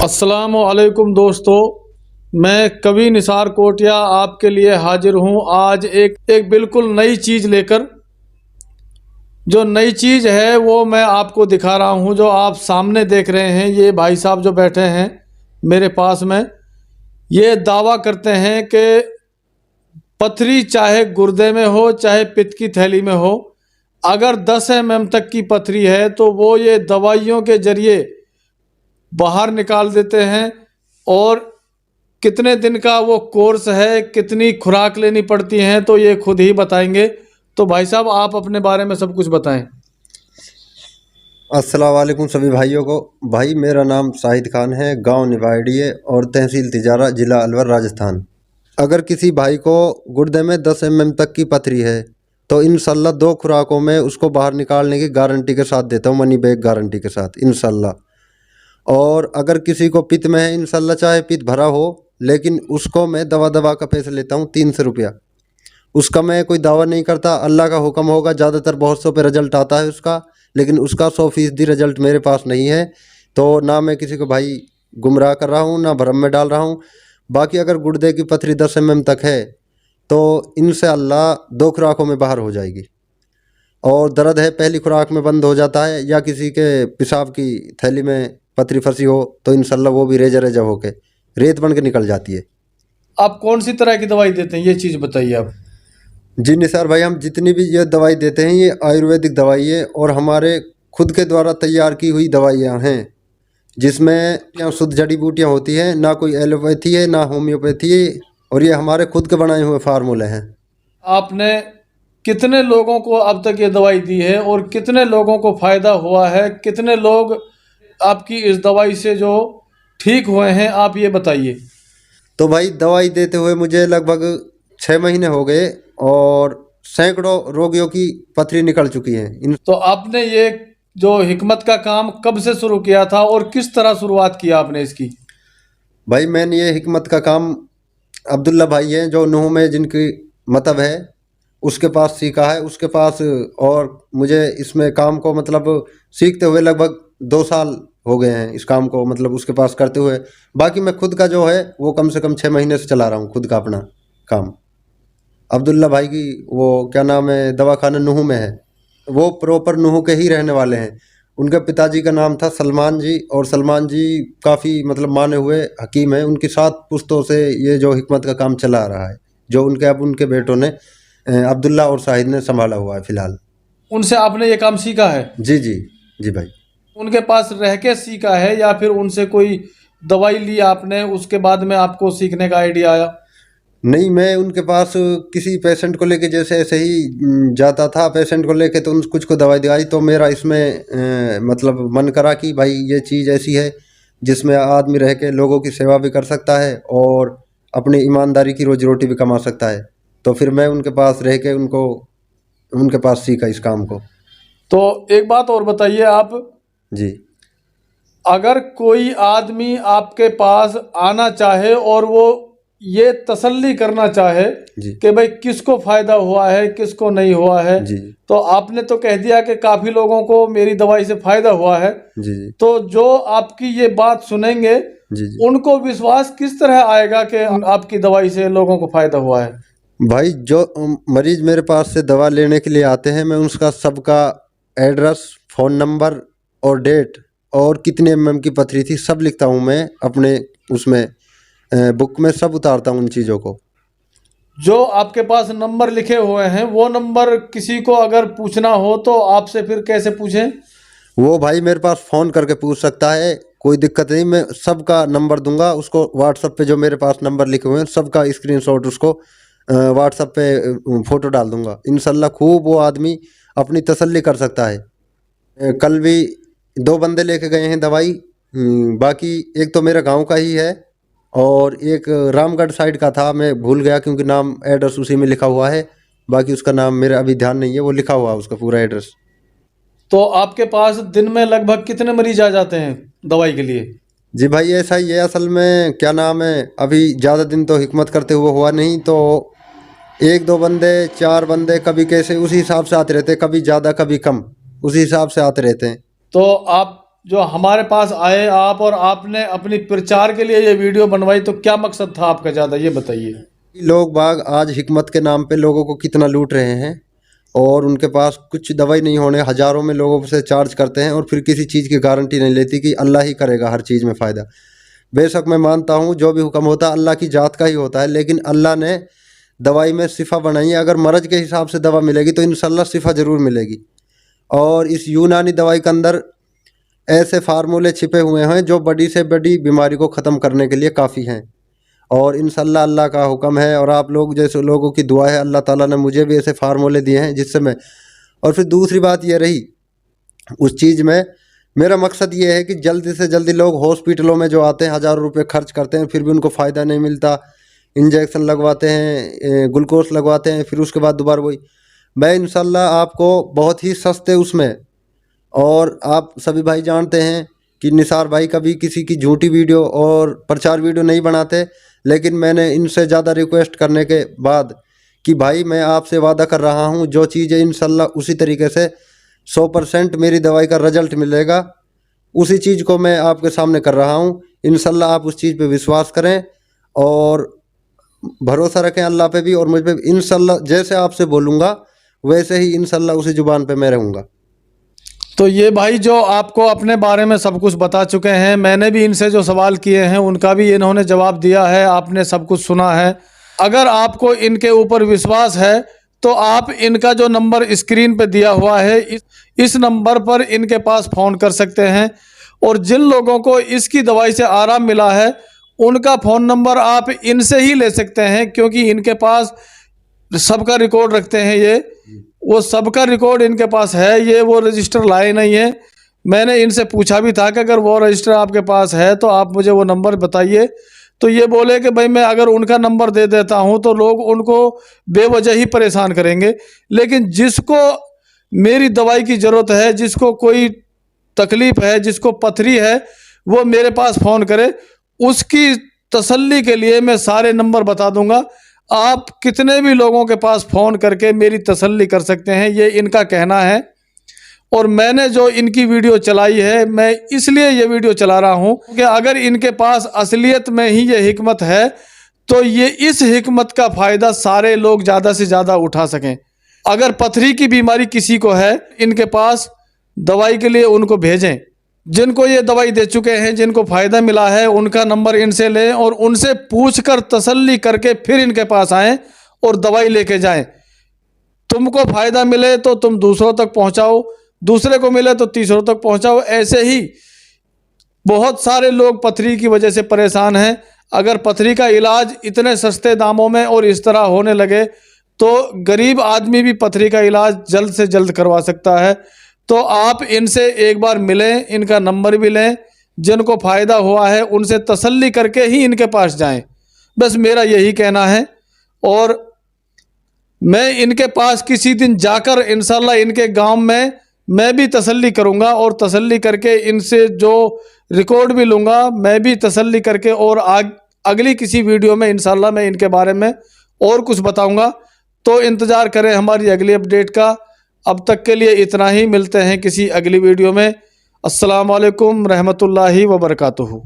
अस्सलामुअलैकुम दोस्तों, मैं कवि निसार कोटिया आपके लिए हाजिर हूँ आज एक बिल्कुल नई चीज़ लेकर। जो नई चीज़ है वो मैं आपको दिखा रहा हूँ। जो आप सामने देख रहे हैं, ये भाई साहब जो बैठे हैं मेरे पास में, ये दावा करते हैं कि पथरी चाहे गुर्दे में हो चाहे पित्त की थैली में हो, अगर 10 mm तक की पथरी है तो वो ये दवाइयों के ज़रिए बाहर निकाल देते हैं। और कितने दिन का वो कोर्स है, कितनी खुराक लेनी पड़ती है, तो ये खुद ही बताएंगे। तो भाई साहब, आप अपने बारे में सब कुछ बताएं। अस्सलाम वालेकुम सभी भाइयों को। भाई मेरा नाम शाहिद खान है, गांव निवाड़िए और तहसील तिजारा, ज़िला अलवर, राजस्थान। अगर किसी भाई को गुर्दे में 10 mm तक की पथरी है तो इंशाल्लाह 2 खुराकों में उसको बाहर निकालने की गारंटी के साथ देता हूँ, मनी बैग गारंटी के साथ इंशाल्लाह। और अगर किसी को पित्त में है, इंशाल्लाह चाहे पित्त भरा हो, लेकिन उसको मैं दवा का पैसा लेता हूँ 300 रुपया। उसका मैं कोई दावा नहीं करता, अल्लाह का हुक्म होगा। ज़्यादातर बहुत सौ पे रिजल्ट आता है उसका, लेकिन उसका 100% रिजल्ट मेरे पास नहीं है। तो ना मैं किसी को भाई गुमराह कर रहा हूँ, ना भरम में डाल रहा हूँ। बाकी अगर गुर्दे की पथरी 10 mm तक है तो इंशाअल्लाह 2 खुराकों में बाहर हो जाएगी। और दर्द है पहली खुराक में बंद हो जाता है, या किसी के पेशाब की थैली में पथरी फंसी हो तो इंशाअल्लाह वो भी रेजा रेजा होके रेत बन के निकल जाती है। आप कौन सी तरह की दवाई देते हैं, ये चीज़ बताइए आप। जी निसार भाई, हम जितनी भी ये दवाई देते हैं ये आयुर्वेदिक दवाई है और हमारे खुद के द्वारा तैयार की हुई दवाइयाँ हैं, जिसमें यहाँ शुद्ध जड़ी बूटियाँ होती हैं, ना कोई एलोपैथी है ना होम्योपैथी है, और ये हमारे खुद के बनाए हुए फार्मूले हैं। आपने कितने लोगों को अब तक ये दवाई दी है और कितने लोगों को फ़ायदा हुआ है? कितने लोग आपकी इस दवाई से जो ठीक हुए हैं, आप ये बताइए। तो भाई दवाई देते हुए मुझे लगभग 6 महीने हो गए और सैकड़ों रोगियों की पथरी निकल चुकी है। तो आपने ये जो हिकमत का काम कब से शुरू किया था और किस तरह शुरुआत किया आपने इसकी? भाई मैंने ये हिकमत का काम अब्दुल्ला भाई हैं जो नूह में जिनकी मतब है उसके पास सीखा है, उसके पास। और मुझे इसमें काम को मतलब सीखते हुए लगभग 2 साल हो गए हैं इस काम को, मतलब उसके पास करते हुए। बाकी मैं खुद का जो है वो कम से कम 6 महीने से चला रहा हूँ खुद का अपना काम। अब्दुल्ला भाई की वो क्या नाम है, दवाखाना नूह में है, वो प्रॉपर नूह के ही रहने वाले हैं। उनके पिताजी का नाम था सलमान जी, और सलमान जी काफ़ी मतलब माने हुए हकीम हैं। उनकी 7 पुश्तों से ये जो हिकमत का काम चला आ रहा है, जो उनके अब उनके बेटों ने अब्दुल्ला और शाहिद ने संभाला हुआ है फ़िलहाल। उनसे आपने ये काम सीखा है? जी जी जी भाई। उनके पास रह के सीखा है या फिर उनसे कोई दवाई ली आपने, उसके बाद में आपको सीखने का आइडिया आया? नहीं, मैं उनके पास किसी पेशेंट को लेके जैसे ऐसे ही जाता था पेशेंट को लेके, तो उन कुछ को दवाई दिलाई, तो मेरा इसमें मतलब मन करा कि भाई ये चीज़ ऐसी है जिसमें आदमी रह के लोगों की सेवा भी कर सकता है और अपनी ईमानदारी की रोजी रोटी भी कमा सकता है। तो फिर मैं उनके पास रह के उनके पास सीखा इस काम को। तो एक बात और बताइए आप, जी अगर कोई आदमी आपके पास आना चाहे और वो ये तसल्ली करना चाहे जी कि भाई किसको फ़ायदा हुआ है किसको नहीं हुआ है, जी तो आपने तो कह दिया कि काफ़ी लोगों को मेरी दवाई से फ़ायदा हुआ है। जी जी तो जो आपकी ये बात सुनेंगे जी जी उनको विश्वास किस तरह आएगा कि आपकी दवाई से लोगों को फ़ायदा हुआ है? भाई, जो मरीज मेरे पास से दवा लेने के लिए आते हैं, मैं उसका सबका एड्रेस, फ़ोन नंबर और डेट और कितने mm की पथरी थी सब लिखता हूँ मैं अपने उसमें बुक में, सब उतारता हूँ उन चीज़ों को। जो आपके पास नंबर लिखे हुए हैं वो नंबर किसी को अगर पूछना हो तो आपसे फिर कैसे पूछें? वो भाई मेरे पास फ़ोन करके पूछ सकता है, कोई दिक्कत नहीं। मैं सबका नंबर दूंगा उसको, व्हाट्सअप पे जो मेरे पास नंबर लिखे हुए हैं सबका स्क्रीनशॉट उसको व्हाट्सअप पे फ़ोटो डाल दूंगा। इंशाल्लाह खूब वो आदमी अपनी तसल्ली कर सकता है। कल भी 2 बंदे लेके गए हैं दवाई। बाकी एक तो मेरा गांव का ही है और एक रामगढ़ साइड का था, मैं भूल गया क्योंकि नाम एड्रेस उसी में लिखा हुआ है। बाकी उसका नाम मेरा अभी ध्यान नहीं है, वो लिखा हुआ है उसका पूरा एड्रेस। तो आपके पास दिन में लगभग कितने मरीज आ जाते हैं दवाई के लिए? जी भाई, ऐसा ही है असल में। क्या नाम है, अभी ज़्यादा दिन तो हिकमत करते हुए हुआ नहीं, तो 1-2 बंदे 4 बंदे कभी कैसे उसी हिसाब से आते रहते हैं, कभी ज़्यादा कभी कम, उसी हिसाब से आते रहते हैं। तो आप जो हमारे पास आए आप, और आपने अपनी प्रचार के लिए ये वीडियो बनवाई, तो क्या मकसद था आपका, ज़्यादा ये बताइए। लोग बाग आज हिकमत के नाम पे लोगों को कितना लूट रहे हैं, और उनके पास कुछ दवाई नहीं होने हज़ारों में लोगों से चार्ज करते हैं, और फिर किसी चीज़ की गारंटी नहीं लेती कि अल्लाह ही करेगा हर चीज़ में फ़ायदा। बेशक मैं मानता हूँ जो भी हुक्म होता है अल्लाह की जात का ही होता है, लेकिन अल्लाह ने दवाई में शिफा बनाई है। अगर मर्ज़ के हिसाब से दवा मिलेगी तो इंशाल्लाह शिफा ज़रूर मिलेगी। और इस यूनानी दवाई के अंदर ऐसे फार्मूले छिपे हुए हैं जो बड़ी से बड़ी बीमारी को ख़त्म करने के लिए काफ़ी हैं। और इंशाल्लाह अल्लाह का हुक्म है, और आप लोग जैसे लोगों की दुआ है, अल्लाह ताला ने मुझे भी ऐसे फार्मूले दिए हैं जिससे मैं। और फिर दूसरी बात ये रही उस चीज़ में, मेरा मकसद ये है कि जल्दी से जल्दी लोग हॉस्पिटलों में जो आते हैं हज़ारों रुपये खर्च करते हैं, फिर भी उनको फ़ायदा नहीं मिलता, इंजेक्शन लगवाते हैं, ग्लूकोज लगवाते हैं, फिर उसके बाद दोबारा वही। मैं इंशाल्लाह आपको बहुत ही सस्ते उसमें, और आप सभी भाई जानते हैं कि निसार भाई कभी किसी की झूठी वीडियो और प्रचार वीडियो नहीं बनाते, लेकिन मैंने इनसे ज़्यादा रिक्वेस्ट करने के बाद कि भाई मैं आपसे वादा कर रहा हूँ जो चीज़ है इंशाल्लाह उसी तरीके से 100% मेरी दवाई का रिजल्ट मिलेगा, उसी चीज़ को मैं आपके सामने कर रहा हूँ। इंशाल्लाह आप उस चीज़ पे विश्वास करें और भरोसा रखें अल्लाह पे भी और मुझ पे भी। इंशाल्लाह जैसे आपसे बोलूँगा वैसे ही इंशाल्लाह उसी ज़ुबान पे मैं रहूँगा। तो ये भाई जो आपको अपने बारे में सब कुछ बता चुके हैं, मैंने भी इनसे जो सवाल किए हैं उनका भी इन्होंने जवाब दिया है, आपने सब कुछ सुना है। अगर आपको इनके ऊपर विश्वास है तो आप इनका जो नंबर स्क्रीन पे दिया हुआ है इस नंबर पर इनके पास फ़ोन कर सकते हैं। और जिन लोगों को इसकी दवाई से आराम मिला है उनका फ़ोन नंबर आप इनसे ही ले सकते हैं, क्योंकि इनके पास सबका रिकॉर्ड रखते हैं ये, वो सबका रिकॉर्ड इनके पास है, ये वो रजिस्टर लाए नहीं है। मैंने इनसे पूछा भी था कि अगर वो रजिस्टर आपके पास है तो आप मुझे वो नंबर बताइए, तो ये बोले कि भाई मैं अगर उनका नंबर दे देता हूं तो लोग उनको बेवजह ही परेशान करेंगे। लेकिन जिसको मेरी दवाई की ज़रूरत है, जिसको कोई तकलीफ़ है, जिसको पथरी है, वो मेरे पास फ़ोन करे। उसकी तसल्ली के लिए मैं सारे नंबर बता दूंगा, आप कितने भी लोगों के पास फ़ोन करके मेरी तसल्ली कर सकते हैं, ये इनका कहना है। और मैंने जो इनकी वीडियो चलाई है, मैं इसलिए ये वीडियो चला रहा हूँ कि अगर इनके पास असलियत में ही ये हिकमत है तो ये इस हिकमत का फ़ायदा सारे लोग ज़्यादा से ज़्यादा उठा सकें। अगर पथरी की बीमारी किसी को है, इनके पास दवाई के लिए उनको भेजें। जिनको ये दवाई दे चुके हैं, जिनको फ़ायदा मिला है, उनका नंबर इनसे लें और उनसे पूछकर तसल्ली करके फिर इनके पास आएँ और दवाई लेके जाएं। तुमको फ़ायदा मिले तो तुम दूसरों तक पहुंचाओ, दूसरे को मिले तो तीसरों तक पहुंचाओ। ऐसे ही बहुत सारे लोग पथरी की वजह से परेशान हैं। अगर पथरी का इलाज इतने सस्ते दामों में और इस तरह होने लगे तो गरीब आदमी भी पथरी का इलाज जल्द से जल्द करवा सकता है। तो आप इनसे एक बार मिलें, इनका नंबर भी लें, जिनको फ़ायदा हुआ है उनसे तसल्ली करके ही इनके पास जाएं। बस मेरा यही कहना है। और मैं इनके पास किसी दिन जाकर इंशाल्लाह इनके गांव में मैं भी तसल्ली करूंगा और तसल्ली करके इनसे जो रिकॉर्ड भी लूँगा, मैं भी तसल्ली करके और अगली किसी वीडियो में इंशाल्लाह मैं इनके बारे में और कुछ बताऊंगा। तो इंतज़ार करें हमारी अगली अपडेट का। अब तक के लिए इतना ही, मिलते हैं किसी अगली वीडियो में। अस्सलाम वालेकुम रहमतुल्लाहि व बरकातुहू।